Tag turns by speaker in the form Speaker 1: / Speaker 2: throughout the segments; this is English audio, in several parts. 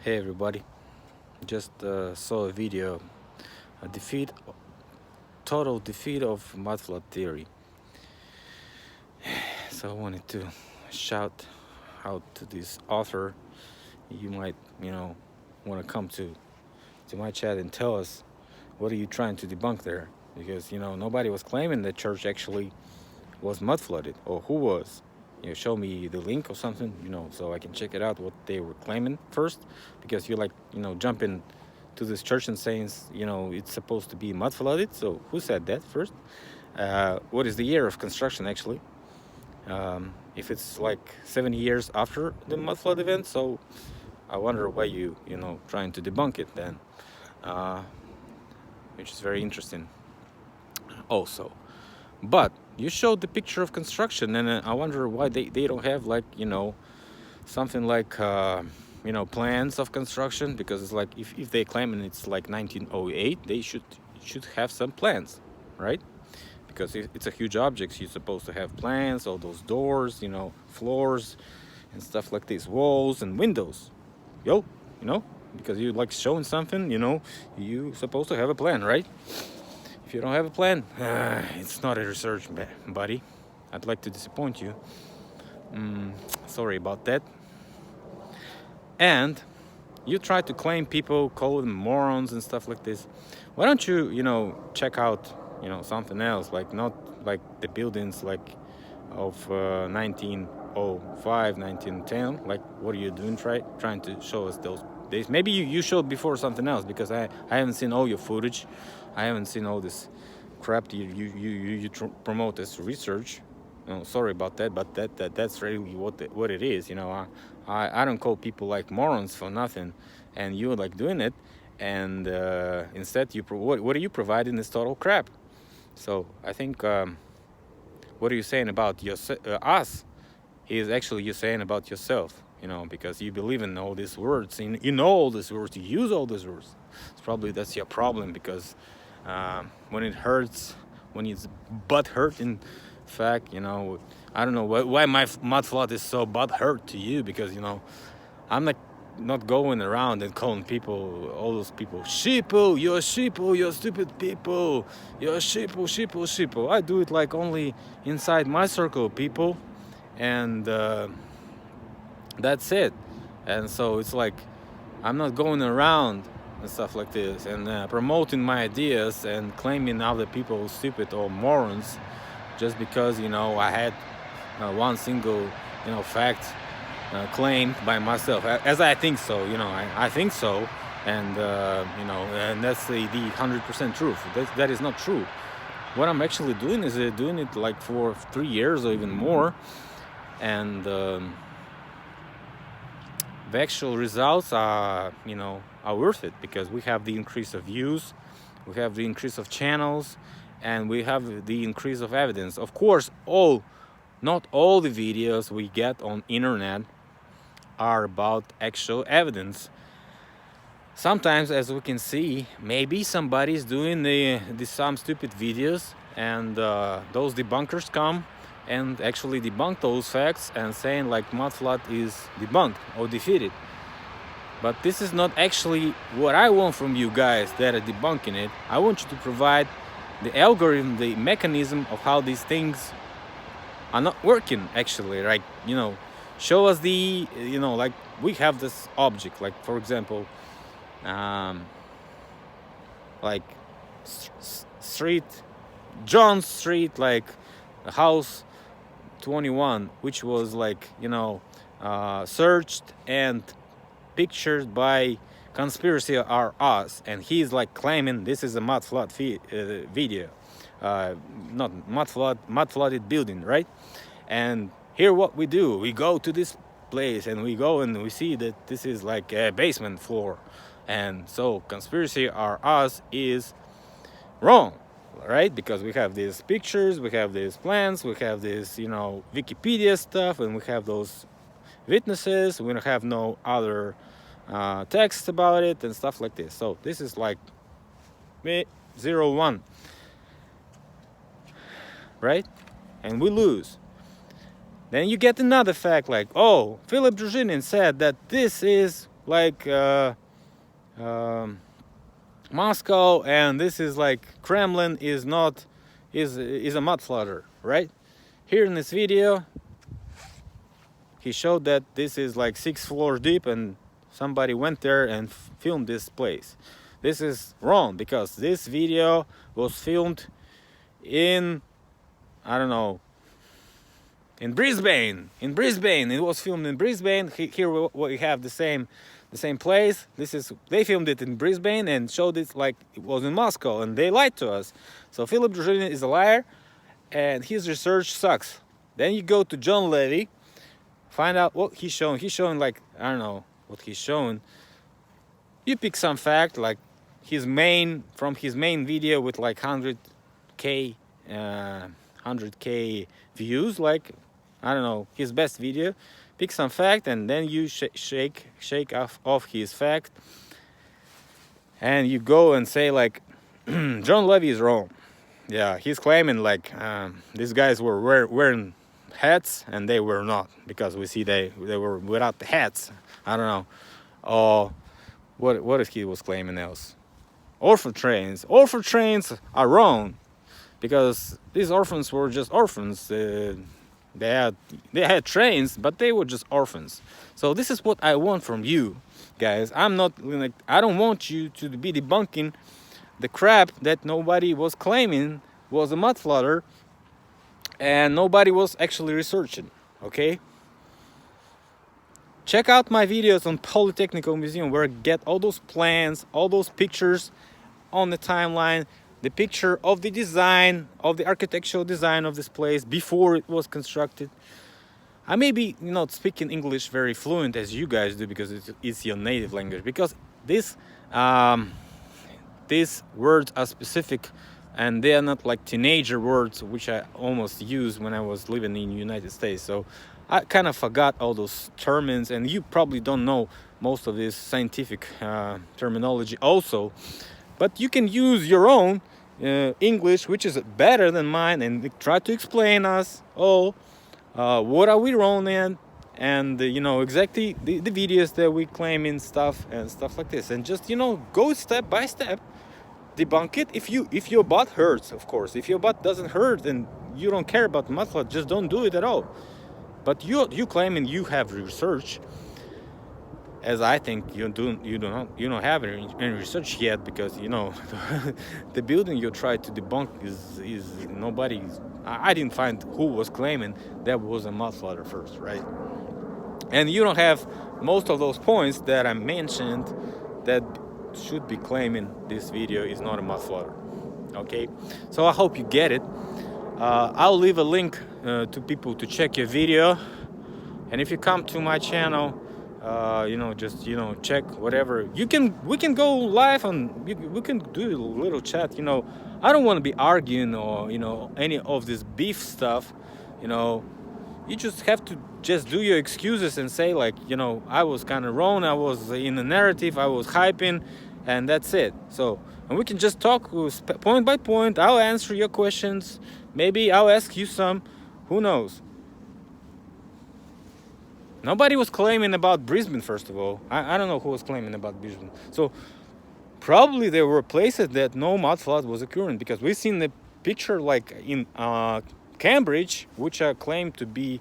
Speaker 1: Hey everybody, just saw a video, a total defeat of mud flood theory. So I wanted to shout out to this author. You might, want to come to my chat and tell us what are you trying to debunk there? Because nobody was claiming that church actually was mud flooded, or who was. Show me the link or something, so I can check it out what they were claiming first, because you're like, jumping to this church and saying, it's supposed to be mud flooded. So who said that first? What is the year of construction actually? If it's like 70 years after the mud flood event, so I wonder why trying to debunk it then, which is very interesting also. But you showed the picture of construction, and I wonder why they don't have like something like plans of construction, because it's like if they claim and it's like 1908, they should have some plans, right? Because it's a huge object, you're supposed to have plans, all those doors, floors and stuff like this, walls and windows. Because you like showing something, you supposed to have a plan, right? If you don't have a plan, it's not a research, buddy. I'd like to disappoint you. Sorry about that. And you try to claim people, call them morons and stuff like this. Why don't you, check out, something else, like not like the buildings like of 1905, 1910. Like, what are you doing trying to show us those days? Maybe you showed before something else, because I haven't seen all your footage. I haven't seen all this crap you promote as research. Sorry about that, but that's really what it is. I don't call people like morons for nothing, and you're like doing it, and instead what are you providing is total crap. So I think what are you saying about us is actually you're saying about yourself. Because you believe in all these words, you know all these words, you use all these words. That's your problem, because when it hurts, when it's butt hurt, in fact, I don't know why my mud flood is so butt hurt to you, because I'm not going around and calling people, all those people, sheeple, you're stupid people, you're sheeple. I do it like only inside my circle of people, and that's it. And so it's like I'm not going around and stuff like this and promoting my ideas and claiming other people stupid or morons just because I had one single fact claimed by myself, as I think so. I think so, and and that's the 100% truth. That is not true. What I'm actually doing is doing it like for 3 years or even more, and the actual results are worth it, because we have the increase of views, we have the increase of channels, and we have the increase of evidence. Of course, not all the videos we get on internet are about actual evidence. Sometimes, as we can see, maybe somebody's doing some stupid videos, and those debunkers come and actually debunk those facts and saying like mud flood is debunked or defeated. But this is not actually what I want from you guys that are debunking it. I want you to provide the algorithm, the mechanism of how these things are not working actually. Like, show us the, like we have this object, like for example, like John Street, like house 21, which was like searched and pictured by Conspiracy are Us, and he's like claiming this is a mud flood video, not mud flooded building, right? And here what we do, we go to this place and we go and we see that this is like a basement floor, and so Conspiracy are Us is wrong, right? Because we have these pictures, we have these plans, we have this Wikipedia stuff, and we have those witnesses. We don't have no other text about it and stuff like this. So this is like 0-1, right? And we lose. Then you get another fact like, oh, Philipp Druzhinin said that this is like Moscow, and this is like Kremlin is a mud flutter, right? Here in this video, he showed that this is like 6 floors deep, and somebody went there and filmed this place. This is wrong because this video was filmed in, I don't know, in Brisbane. It was filmed in Brisbane. Here we have the same place. They filmed it in Brisbane and showed it like it was in Moscow, and they lied to us. So Philipp Druzhinin is a liar, and his research sucks. Then you go to John Levy, find out what he's showing. He's showing like, I don't know what he's showing. You pick some fact like his main video with like 100k views, like, I don't know, his best video. Pick some fact, and then you shake off his fact, and you go and say like, John Levy is wrong. Yeah, he's claiming like these guys were wearing hats, and they were not, because we see they were without the hats. I don't know. Oh, what if he was claiming else? Orphan trains are wrong, because these orphans were just orphans. They had trains, but they were just orphans. So this is what I want from you guys. I don't want you to be debunking the crap that nobody was claiming was a mud flutter, and nobody was actually researching. Okay, check out my videos on Polytechnical Museum, where I get all those plans, all those pictures on the timeline, the picture of the design, of the architectural design of this place before it was constructed. I may be not speaking English very fluent as you guys do, because it's your native language, because these words are specific, and they are not like teenager words which I almost used when I was living in the United States. So I kind of forgot all those terms, and you probably don't know most of this scientific terminology also. But you can use your own English, which is better than mine, and try to explain us all what are we wrong in, and exactly the videos that we claim in stuff like this, and just go step by step, debunk it. If your butt hurts, of course. If your butt doesn't hurt and you don't care about mud flutter, just don't do it at all. But you claiming you have research, as I think you don't have any research yet, because the building you try to debunk is nobody. I didn't find who was claiming that was a mud flutter first, right? And you don't have most of those points that I mentioned that should be claiming this video is not a mud flutter. Okay, so I hope you get it. I'll leave a link to people to check your video, and if you come to my channel, just check whatever we can go live, and we can do a little chat. I don't want to be arguing or any of this beef stuff. You just have to just do your excuses and say like, I was kind of wrong, I was in the narrative, I was hyping, and that's it. So, and we can just talk point by point. I'll answer your questions, maybe I'll ask you some, who knows. Nobody was claiming about Brisbane, first of all. I don't know who was claiming about Brisbane. So probably there were places that no mud flood was occurring, because we've seen the picture like in Cambridge, which are claimed to be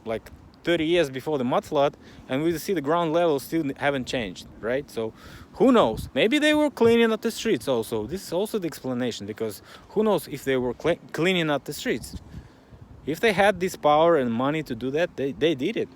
Speaker 1: like 30 years before the mud flood, and we see the ground level still haven't changed, right? So who knows? Maybe they were cleaning up the streets also. This is also the explanation, because who knows if they were cleaning up the streets. If they had this power and money to do that, they did it.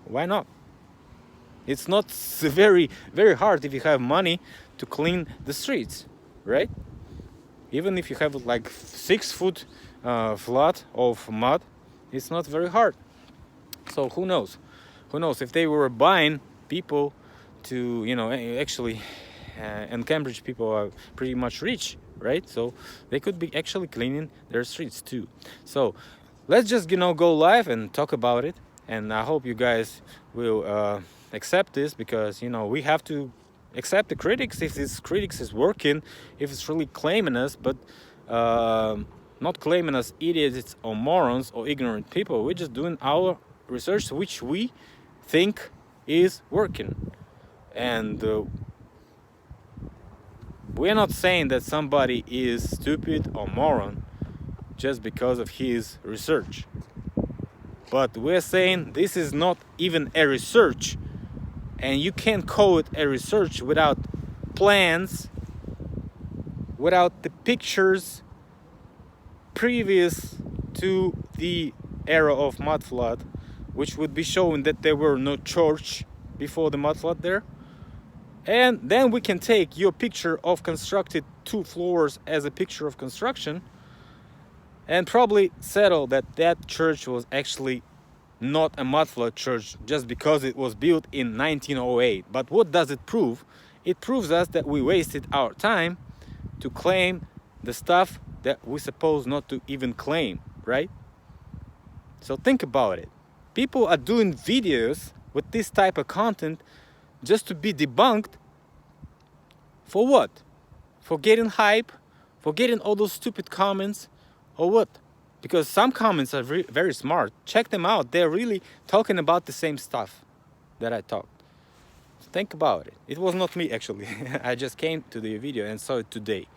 Speaker 1: Why not? It's not very, very hard if you have money to clean the streets, right? Even if you have like 6 foot flood of mud, it's not very hard. So who knows? Who knows if they were buying people to, actually, and Cambridge people are pretty much rich, right? So they could be actually cleaning their streets too. So let's just go live and talk about it, and I hope you guys will accept this, because we have to accept the critics if this critics is working, if it's really claiming us, but not claiming us idiots or morons or ignorant people. We're just doing our research, which we think is working. And we're not saying that somebody is stupid or moron just because of his research. But we're saying this is not even a research. And you can't call it a research without plans, without the pictures previous to the era of mud flood, which would be showing that there were no church before the mud flood there. And then we can take your picture of constructed 2 floors as a picture of construction and probably settle that that church was actually not a mud flood church just because it was built in 1908. But what does it prove? It proves us that we wasted our time to claim the stuff that we're supposed not to even claim, right? So think about it. People are doing videos with this type of content just to be debunked. For what? For getting hype? For getting all those stupid comments? Or what? Because some comments are very smart. Check them out. They're really talking about the same stuff that I talked. So think about it. It was not me, actually. I just came to the video and saw it today.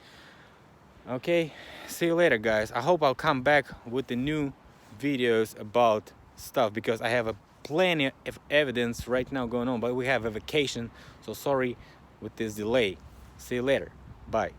Speaker 1: Okay, see you later, guys. I hope I'll come back with the new videos about stuff, because I have plenty of evidence right now going on, but we have a vacation, so sorry with this delay. See you later. Bye.